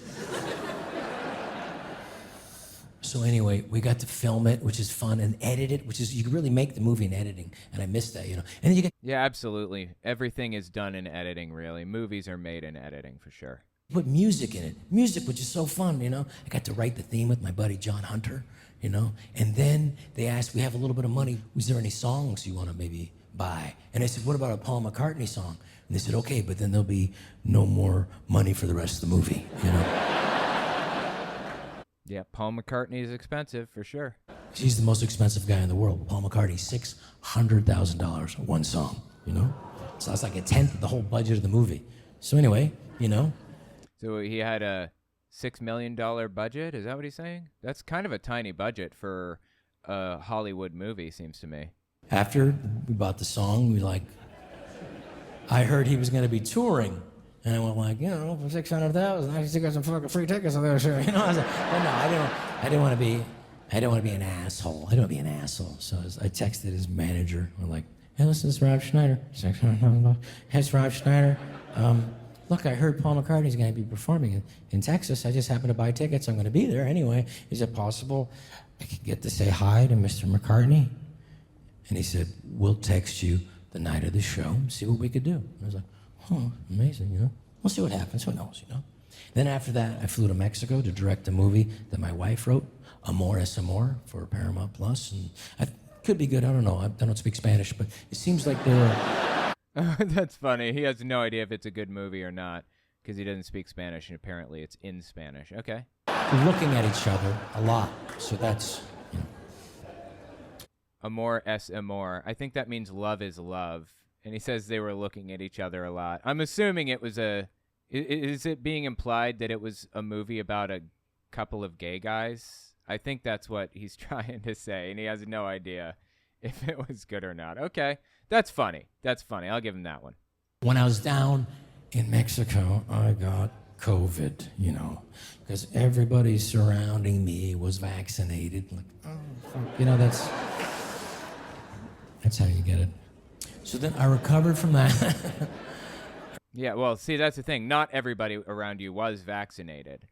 [SPEAKER 2] So anyway, we got to film it, which is fun, and edit it, which is, you can really make the movie in editing, and I missed that, And then you get...
[SPEAKER 1] Yeah, absolutely. Everything is done in editing, really. Movies are made in editing, for sure.
[SPEAKER 2] Put music in it. Music, which is so fun, I got to write the theme with my buddy John Hunter, And then they asked, we have a little bit of money. Was there any songs you want to maybe buy? And I said, what about a Paul McCartney song? And they said, okay, but then there'll be no more money for the rest of the movie,
[SPEAKER 1] Yeah, Paul McCartney is expensive, for sure.
[SPEAKER 2] He's the most expensive guy in the world. Paul McCartney, $600,000 one song, So that's like a tenth of the whole budget of the movie. So anyway,
[SPEAKER 1] So he had a $6 million budget? Is that what he's saying? That's kind of a tiny budget for a Hollywood movie, seems to me.
[SPEAKER 2] After we bought the song, I heard he was going to be touring. And I went for 600,000, I should get some fucking free tickets on there, sure. I was like, well, no, I didn't want to be an asshole. I don't want to be an asshole. So I texted his manager. I'm like, hey, listen, this is Rob Schneider. Hey, it's Rob Schneider. Look, I heard Paul McCartney's going to be performing in Texas. I just happened to buy tickets. I'm going to be there anyway. Is it possible I could get to say hi to Mr. McCartney? And he said, we'll text you the night of the show and see what we could do. I was like, oh, amazing, We'll see what happens. Who knows, Then after that, I flew to Mexico to direct a movie that my wife wrote, Amor es Amor, for Paramount Plus, and it could be good. I don't know. I don't speak Spanish, but it seems like there are...
[SPEAKER 1] That's funny. He has no idea if it's a good movie or not because he doesn't speak Spanish, and apparently it's in Spanish. Okay.
[SPEAKER 2] Looking at each other a lot, so that's...
[SPEAKER 1] Amor es amor. I think that means love is love. And he says they were looking at each other a lot. I'm assuming it was is it being implied that it was a movie about a couple of gay guys? I think that's what he's trying to say, and he has no idea if it was good or not. Okay, that's funny. I'll give him that one.
[SPEAKER 2] When I was down in Mexico, I got COVID, because everybody surrounding me was vaccinated. Like, oh, fuck. That's how you get it. So then I recovered from that.
[SPEAKER 1] Yeah, well, see, that's the thing. Not everybody around you was vaccinated.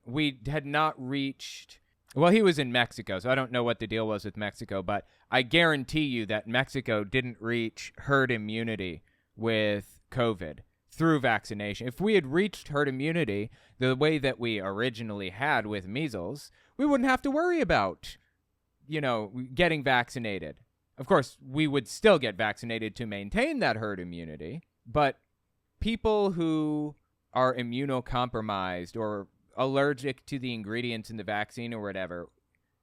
[SPEAKER 1] We had not reached... Well, he was in Mexico, so I don't know what the deal was with Mexico, but I guarantee you that Mexico didn't reach herd immunity with COVID through vaccination. If we had reached herd immunity the way that we originally had with measles, we wouldn't have to worry about, getting vaccinated. Of course, we would still get vaccinated to maintain that herd immunity, but people who are immunocompromised or allergic to the ingredients in the vaccine or whatever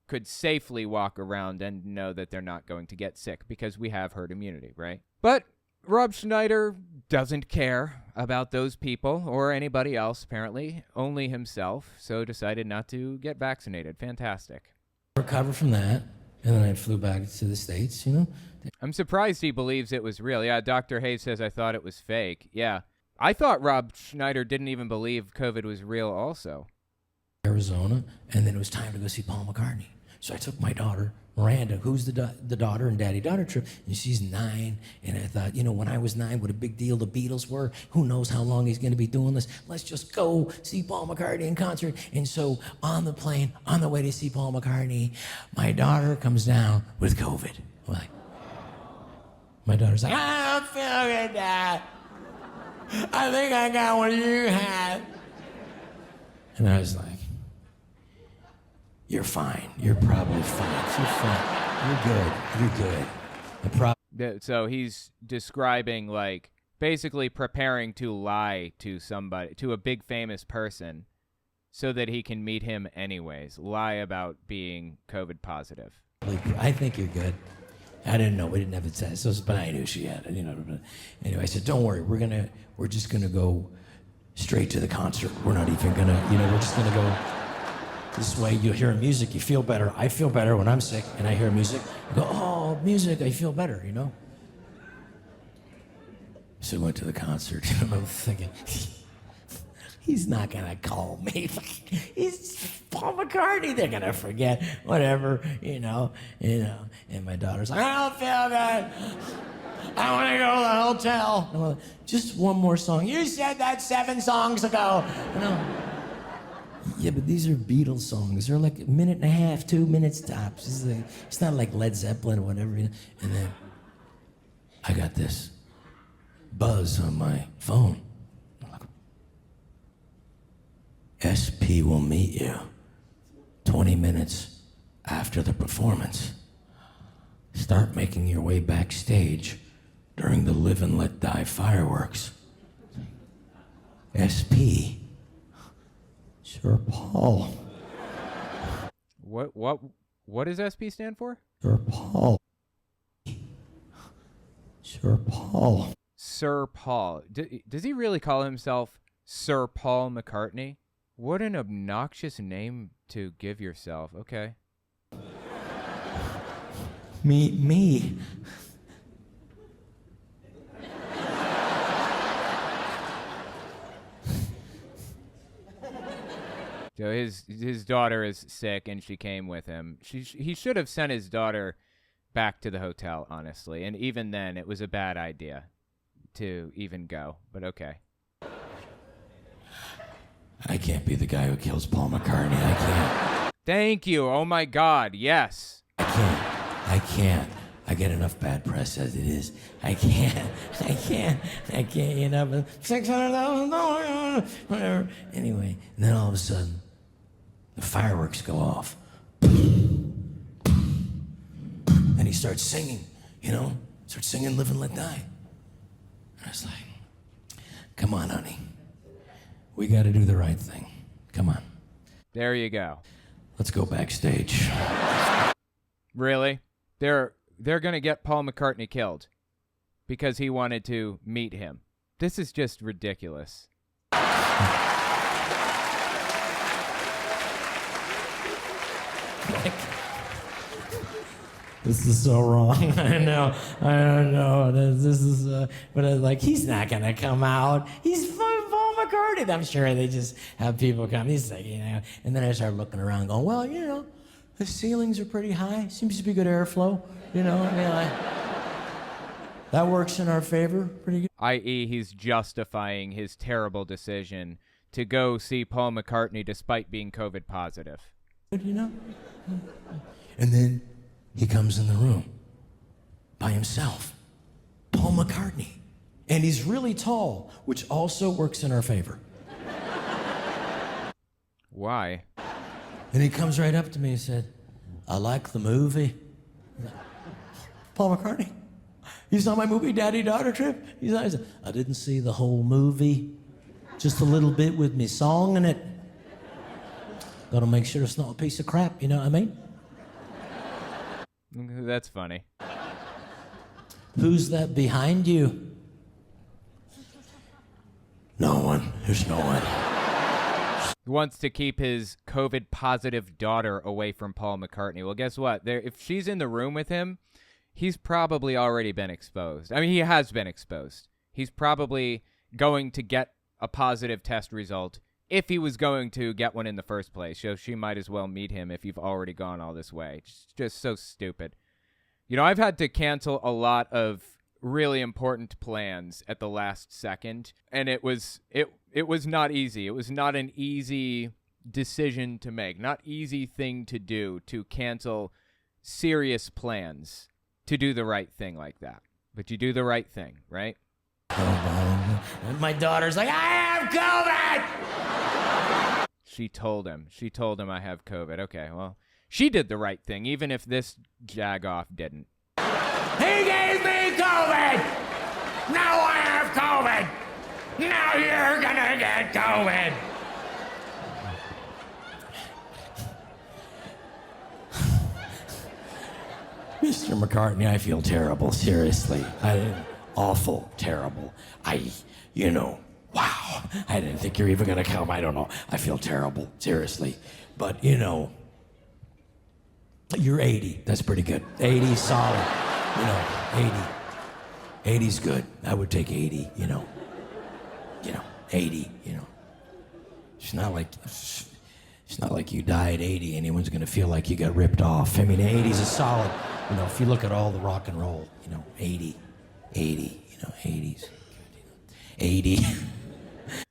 [SPEAKER 1] could safely walk around and know that they're not going to get sick because we have herd immunity, right? But Rob Schneider doesn't care about those people or anybody else, apparently, only himself, so decided not to get vaccinated. Fantastic.
[SPEAKER 2] Recovered from that. And then I flew back to the States,
[SPEAKER 1] I'm surprised he believes it was real. Yeah, Dr. Hayes says I thought it was fake. Yeah. I thought Rob Schneider didn't even believe COVID was real also.
[SPEAKER 2] Arizona, and then it was time to go see Paul McCartney. So I took my daughter, Miranda, who's the daughter in Daddy-Daughter Trip, and she's 9. And I thought, when I was 9, what a big deal the Beatles were. Who knows how long he's going to be doing this? Let's just go see Paul McCartney in concert. And so on the plane, on the way to see Paul McCartney, my daughter comes down with COVID. I'm like, My daughter's like, I don't feel good, Dad. I think I got what you had. And I was like, you're fine. You're probably fine. You're fine. You're good. You're good.
[SPEAKER 1] So he's describing, like, basically preparing to lie to somebody, to a big famous person, so that he can meet him anyways. Lie about being COVID positive.
[SPEAKER 2] I think you're good. I didn't know. We didn't have a test, but I knew she had it. But anyway, I said, don't worry. We're just gonna go straight to the concert. We're not even gonna, we're just gonna go this way. You'll hear music, you feel better. I feel better when I'm sick and I hear music. I go, oh, music, I feel better, So we went to the concert. I'm thinking, he's not gonna call me. He's Paul McCartney. They're gonna forget, whatever, And my daughter's like, I don't feel good. I want to go to the hotel. I'm like, just one more song. You said that 7 songs ago. Yeah, but these are Beatles songs. They're like 1.5 minutes, 2 minutes tops. It's not like Led Zeppelin or whatever. And then I got this buzz on my phone. SP will meet you 20 minutes after the performance. Start making your way backstage during the Live and Let Die fireworks. SP. Sir Paul.
[SPEAKER 1] What does SP stand for?
[SPEAKER 2] Sir Paul. Sir Paul.
[SPEAKER 1] Sir Paul. Does he really call himself Sir Paul McCartney? What an obnoxious name to give yourself. Okay.
[SPEAKER 2] Meet me.
[SPEAKER 1] So his daughter is sick, and she came with him. He should have sent his daughter back to the hotel, honestly. And even then, it was a bad idea to even go. But okay.
[SPEAKER 2] I can't be the guy who kills Paul McCartney. I can't.
[SPEAKER 1] Thank you. Oh my God. Yes.
[SPEAKER 2] I can't. I get enough bad press as it is. I can't, but $600,000, whatever. Anyway, and then all of a sudden, the fireworks go off. And he starts singing, starts singing Live and Let Die. And I was like, come on, honey. We got to do the right thing. Come on.
[SPEAKER 1] There you go.
[SPEAKER 2] Let's go backstage.
[SPEAKER 1] Really? They're going to get Paul McCartney killed because he wanted to meet him. This is just ridiculous.
[SPEAKER 2] This is so wrong. I don't know. This is, but I was like, he's not gonna come out. He's Paul McCartney. I'm sure they just have people come. He's like, And then I started looking around, going, well, the ceilings are pretty high. Seems to be good airflow. That works in our favor pretty good.
[SPEAKER 1] I.e., he's justifying his terrible decision to go see Paul McCartney despite being COVID positive.
[SPEAKER 2] And then he comes in the room by himself, Paul McCartney. And he's really tall, which also works in our favor.
[SPEAKER 1] Why?
[SPEAKER 2] And he comes right up to me and said, I like the movie. Paul McCartney? You saw my movie, Daddy Daughter Trip? He said, I didn't see the whole movie, just a little bit with me song in it. Gotta make sure it's not a piece of crap, you know what I mean?
[SPEAKER 1] That's funny.
[SPEAKER 2] Who's that behind you? No one. There's no one.
[SPEAKER 1] He wants to keep his COVID positive daughter away from Paul McCartney. Well, guess what? If she's in the room with him, he's probably already been exposed. I mean, he has been exposed. He's probably going to get a positive test result if he was going to get one in the first place. So she might as well meet him if you've already gone all this way. It's just so stupid. I've had to cancel a lot of really important plans at the last second, and it was not easy. It was not an easy decision to make, not easy thing to do, to cancel serious plans to do the right thing like that. But you do the right thing, right?
[SPEAKER 2] And my daughter's like, I have COVID!
[SPEAKER 1] She told him I have COVID. Okay, well, she did the right thing, even if this jagoff didn't.
[SPEAKER 2] He gave me COVID! Now I have COVID! Now you're gonna get COVID! Mr. McCartney, I feel terrible, seriously. Awful, terrible. Wow. I didn't think you're even gonna come, I don't know. I feel terrible, seriously. But, you're 80, that's pretty good. 80's solid, 80. 80's good, I would take 80, 80, It's not like you die at 80, anyone's gonna feel like you got ripped off. I mean, 80's a solid, if you look at all the rock and roll, 80, 80's good, 80.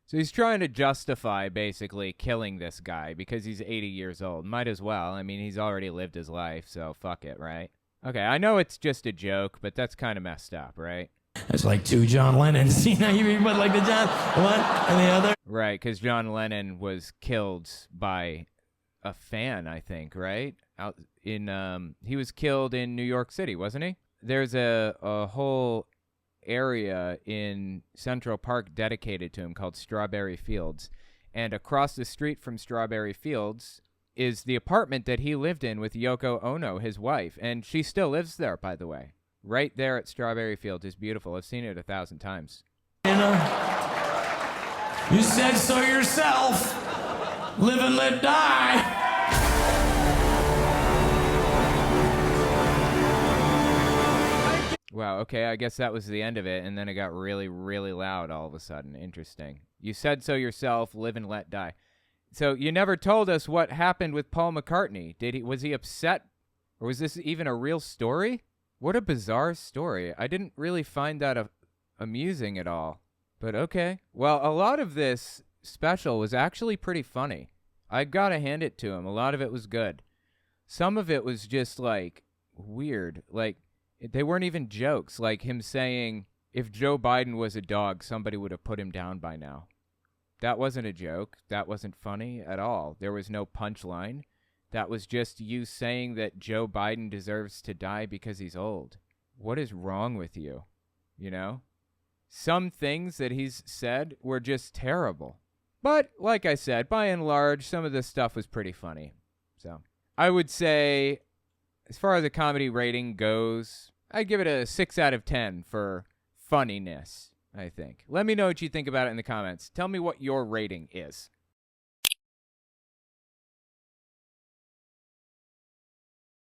[SPEAKER 1] So he's trying to justify basically killing this guy because he's 80 years old. Might as well. I mean, he's already lived his life, so fuck it, right? Okay, I know it's just a joke, but that's kind of messed up, right?
[SPEAKER 2] That's like two John Lennons. You put like the John, one and the other.
[SPEAKER 1] Right, because John Lennon was killed by a fan, I think, right? He was killed in New York City, wasn't he? There's a whole area in Central Park dedicated to him called Strawberry Fields. And across the street from Strawberry Fields is the apartment that he lived in with Yoko Ono, his wife. And she still lives there, by the way. Right there at Strawberry Fields is beautiful. I've seen it 1,000 times.
[SPEAKER 2] You said so yourself. Live and let die.
[SPEAKER 1] Wow, okay, I guess that was the end of it, and then it got really, really loud all of a sudden. Interesting. You said so yourself, live and let die. So you never told us what happened with Paul McCartney. Was he upset, or was this even a real story? What a bizarre story. I didn't really find that amusing at all. But okay. Well, a lot of this special was actually pretty funny. I gotta hand it to him. A lot of it was good. Some of it was just, weird. They weren't even jokes, like him saying, if Joe Biden was a dog, somebody would have put him down by now. That wasn't a joke. That wasn't funny at all. There was no punchline. That was just you saying that Joe Biden deserves to die because he's old. What is wrong with you? Some things that he's said were just terrible. But, like I said, by and large, some of this stuff was pretty funny. So, I would say, as far as the comedy rating goes, I'd give it a 6 out of 10 for funniness, I think. Let me know what you think about it in the comments. Tell me what your rating is.